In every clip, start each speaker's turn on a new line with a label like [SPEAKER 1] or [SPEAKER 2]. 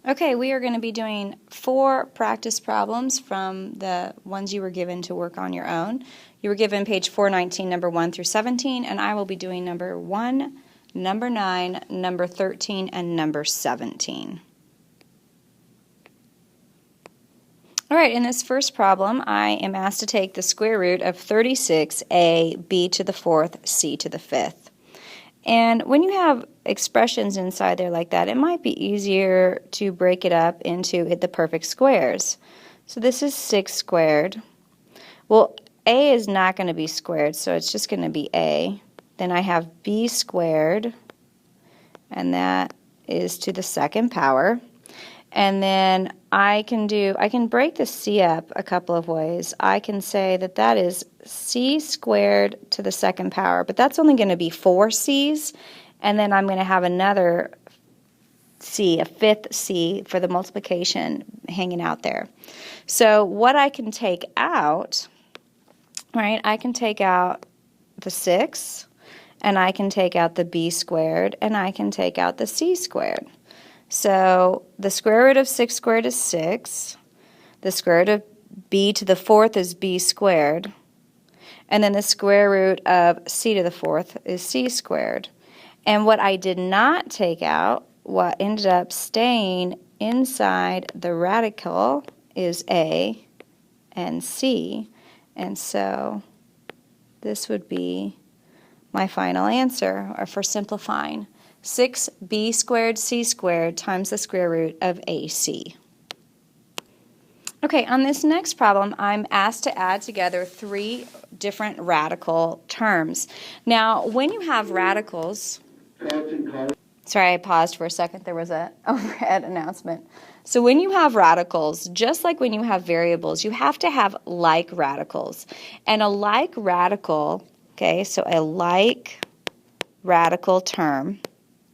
[SPEAKER 1] Okay, we are going to be doing 4 practice problems from the ones you were given to work on your own. You were given page 419, number 1 through 17, and I will be doing number 1, number 9, number 13, and number 17. All right, in this first problem, I am asked to take the square root of 36a, b to the 4th, c to the 5th. And when you have expressions inside there like that, it might be easier to break it up into the perfect squares. So this is 6 squared. Well, a is not going to be squared, so it's just going to be a. Then I have b squared, and that is to the 2nd power. And then I can break the c up a couple of ways. I can say that that is c squared to the 2nd power, but that's only going to be 4 c's, and then I'm going to have another c, a 5th c for the multiplication hanging out there. So what I can take out, right, I can take out the 6, and I can take out the b squared, and I can take out the c squared. So the square root of 6 squared is 6. The square root of b to the 4th is b squared. And then the square root of c to the 4th is c squared. And what I did not take out, what ended up staying inside the radical, is a and c. And so this would be my final answer, or for simplifying. 6b squared c squared times the square root of ac. Okay, on this next problem, I'm asked to add together 3 different radical terms. Now, when you have radicals, sorry, I paused for a second. There was an overhead announcement. So when you have radicals, just like when you have variables, you have to have like radicals. And a like radical, okay, so a like radical term,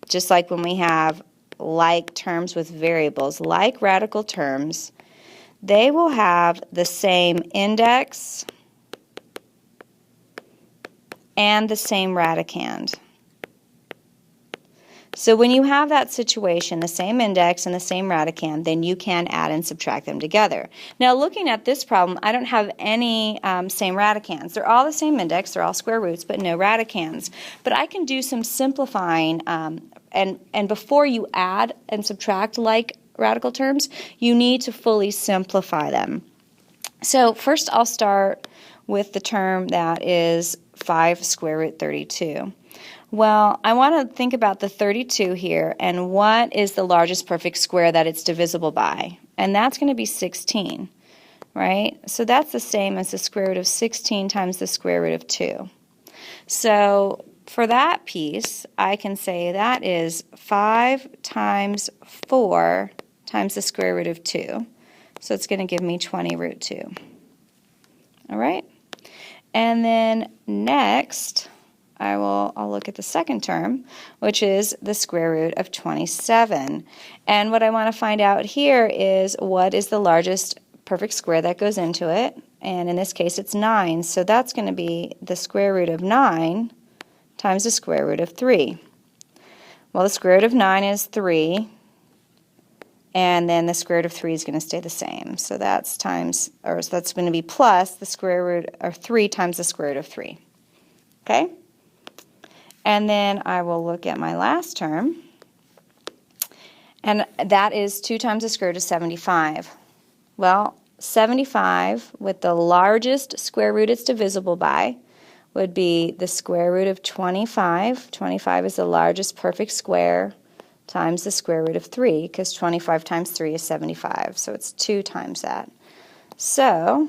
[SPEAKER 1] just like when we have like terms with variables, like radical terms, they will have the same index and the same radicand. So when you have that situation, the same index and the same radicand, then you can add and subtract them together. Now looking at this problem, I don't have any same radicands. They're all the same index, they're all square roots, but no radicands. But I can do some simplifying, and before you add and subtract like radical terms, you need to fully simplify them. So first I'll start with the term that is 5 square root 32. Well, I want to think about the 32 here, and what is the largest perfect square that it's divisible by? And that's going to be 16, right? So that's the same as the square root of 16 times the square root of 2. So for that piece, I can say that is 5 times 4 times the square root of 2. So it's going to give me 20 root 2. All right? And then next, I'll look at the second term, which is the square root of 27. And what I want to find out here is what is the largest perfect square that goes into it. And in this case, it's 9. So that's going to be the square root of 9 times the square root of 3. Well, the square root of 9 is 3. And then the square root of 3 is going to stay the same. So that's going to be plus the square root of 3 times the square root of 3. Okay? And then I will look at my last term, and that is 2 times the square root of 75. Well, 75 with the largest square root it's divisible by would be the square root of 25. 25 is the largest perfect square times the square root of 3, because 25 times 3 is 75, so it's 2 times that. So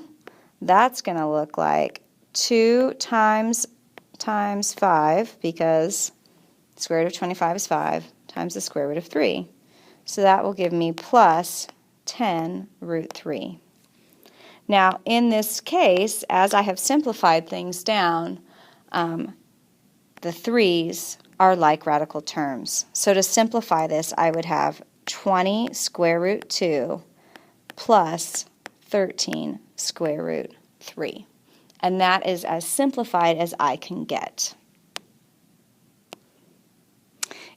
[SPEAKER 1] that's going to look like 2 times 5, because the square root of 25 is 5, times the square root of 3. So that will give me plus 10 root 3. Now in this case, as I have simplified things down, the 3's are like radical terms. So to simplify this, I would have 20 square root 2 plus 13 square root 3. And that is as simplified as I can get.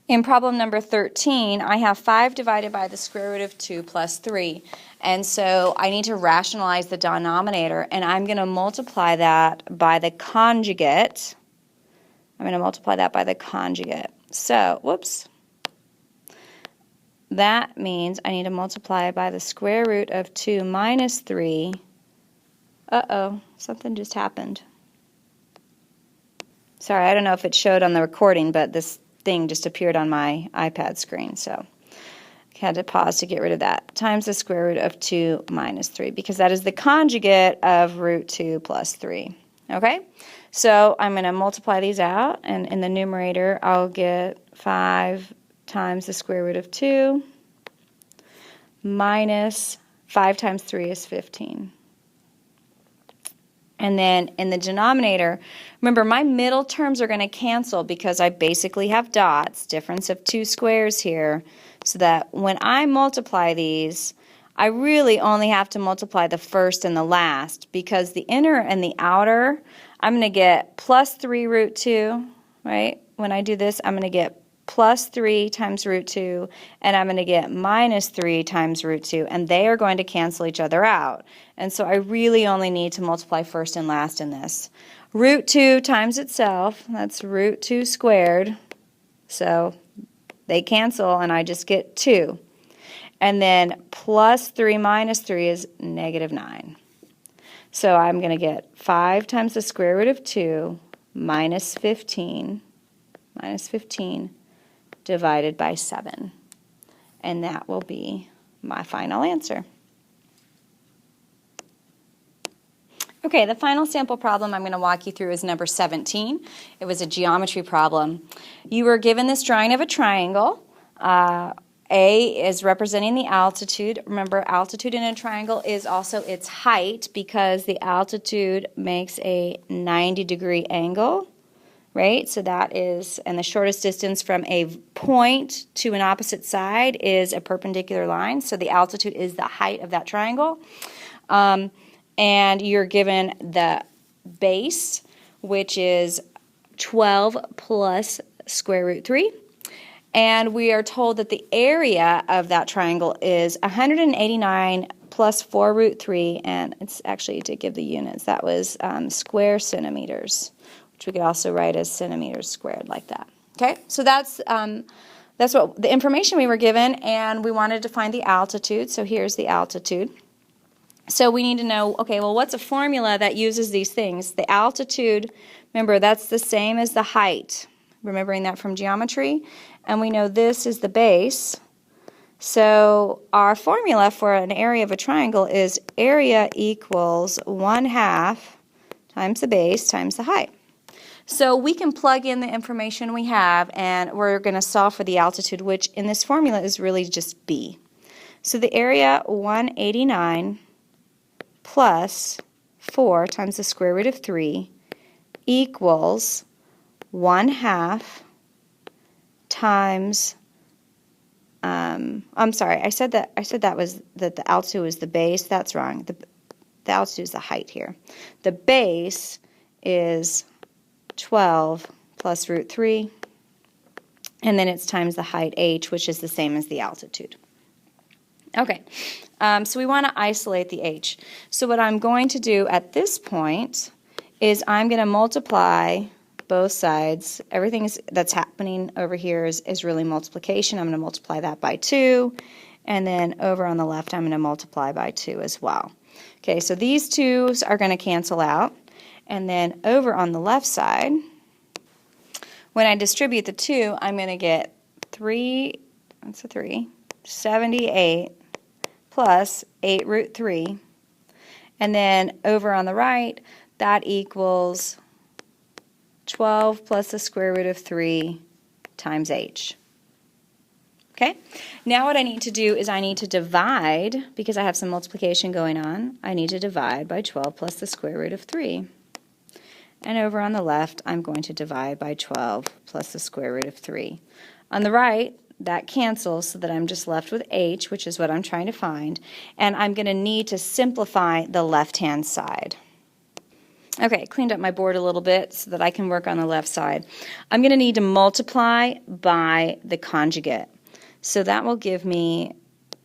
[SPEAKER 1] In problem number 13, I have 5 divided by the square root of 2 plus 3. And so I need to rationalize the denominator, and I'm going to multiply that by the conjugate. So, whoops. That means I need to multiply by the square root of 2 minus 3. Uh-oh, something just happened. Sorry, I don't know if it showed on the recording, but this thing just appeared on my iPad screen, so I had to pause to get rid of that. Times the square root of 2 minus 3, because that is the conjugate of root 2 plus 3. Okay? So I'm going to multiply these out, and in the numerator I'll get 5 times the square root of 2 minus 5 times 3 is 15. And then in the denominator, remember my middle terms are going to cancel because I basically have dots, difference of 2 squares here, so that when I multiply these, I really only have to multiply the first and the last, because the inner and the outer, I'm going to get plus 3 root 2, right? When I do this, I'm going to get plus 3 times root 2, and I'm going to get minus 3 times root 2, and they are going to cancel each other out. And so I really only need to multiply first and last in this. Root 2 times itself, that's root 2 squared, so they cancel, and I just get 2. And then plus 3 minus 3 is negative 9. So I'm going to get 5 times the square root of 2 minus 15 divided by 7. And that will be my final answer. Okay, the final sample problem I'm going to walk you through is number 17. It was a geometry problem. You were given this drawing of a triangle. A is representing the altitude. Remember, altitude in a triangle is also its height, because the altitude makes a 90-degree angle, right? So that is, and the shortest distance from a point to an opposite side is a perpendicular line. So the altitude is the height of that triangle. And you're given the base, which is 12 plus square root 3. And we are told that the area of that triangle is 189 plus 4 root 3, and it's actually, to give the units, that was square centimeters, which we could also write as centimeters squared, like that. Okay, so that's what the information we were given, and we wanted to find the altitude, so here's the altitude. So we need to know, okay, well, what's a formula that uses these things? The altitude, remember, that's the same as the height, remembering that from geometry, and we know this is the base. So our formula for an area of a triangle is area equals 1/2 times the base times the height. So we can plug in the information we have, and we're going to solve for the altitude, which in this formula is really just b. So the area 189 plus 4 times the square root of 3 equals 1/2 times, I'm sorry, I said that the altitude was the base. That's wrong. The altitude is the height here. The base is 12 plus root 3, and then it's times the height h, which is the same as the altitude. Okay, so we want to isolate the h. So what I'm going to do at this point is I'm going to multiply both sides. Everything that's happening over here is really multiplication. I'm going to multiply that by 2, and then over on the left I'm going to multiply by 2 as well. Okay, so these 2's are going to cancel out, and then over on the left side, when I distribute the 2, I'm going to get 78 plus 8 root 3, and then over on the right, that equals 12 plus the square root of 3 times h. Okay, now what I need to do is I need to divide, because I have some multiplication going on, I need to divide by 12 plus the square root of 3. And over on the left, I'm going to divide by 12 plus the square root of 3. On the right, that cancels, so that I'm just left with h, which is what I'm trying to find, and I'm going to need to simplify the left-hand side. Okay, cleaned up my board a little bit so that I can work on the left side. I'm going to need to multiply by the conjugate. So that will give me,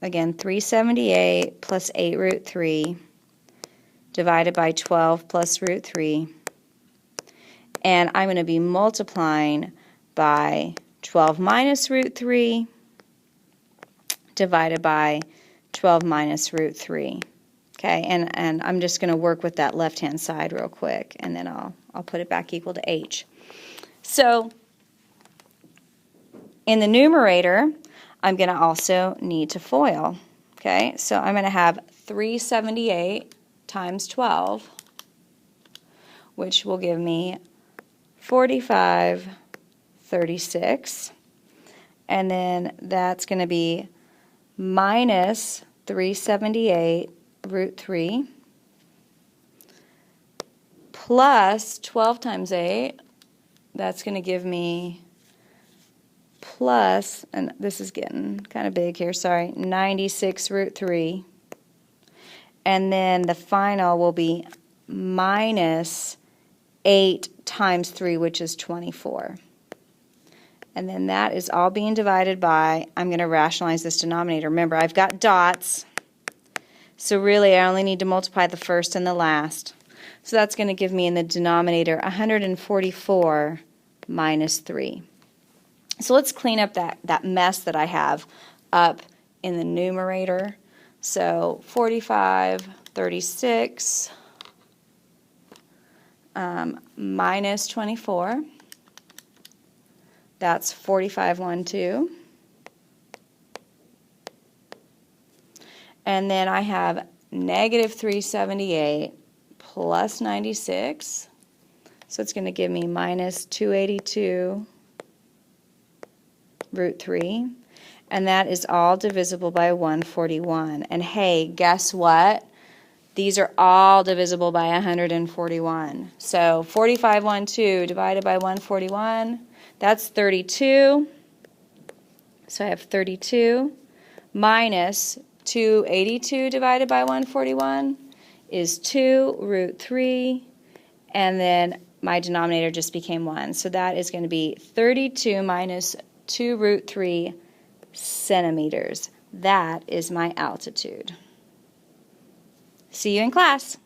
[SPEAKER 1] again, 378 plus 8 root 3 divided by 12 plus root 3. And I'm going to be multiplying by 12 minus root 3 divided by 12 minus root 3. Okay, and I'm just going to work with that left-hand side real quick, and then I'll put it back equal to h. So in the numerator, I'm going to also need to FOIL. Okay, so I'm going to have 378 times 12, which will give me 4536, and then that's going to be minus 378 root 3 plus 12 times 8, that's going to give me plus, and this is getting kind of big here, sorry, 96 root 3, and then the final will be minus 8 times 3, which is 24. And then that is all being divided by, I'm going to rationalize this denominator. Remember, I've got dots, so really I only need to multiply the first and the last. So that's going to give me in the denominator 144 minus 3. So let's clean up that mess that I have up in the numerator. So 4536 minus 24. That's 4512. And then I have negative 378 plus 96. So it's going to give me minus 282 root 3. And that is all divisible by 141. And hey, guess what? These are all divisible by 141. So 4512 divided by 141, that's 32. So I have 32 minus 282 divided by 141 is 2 root 3, and then my denominator just became 1. So that is going to be 32 minus 2 root 3 centimeters. That is my altitude. See you in class.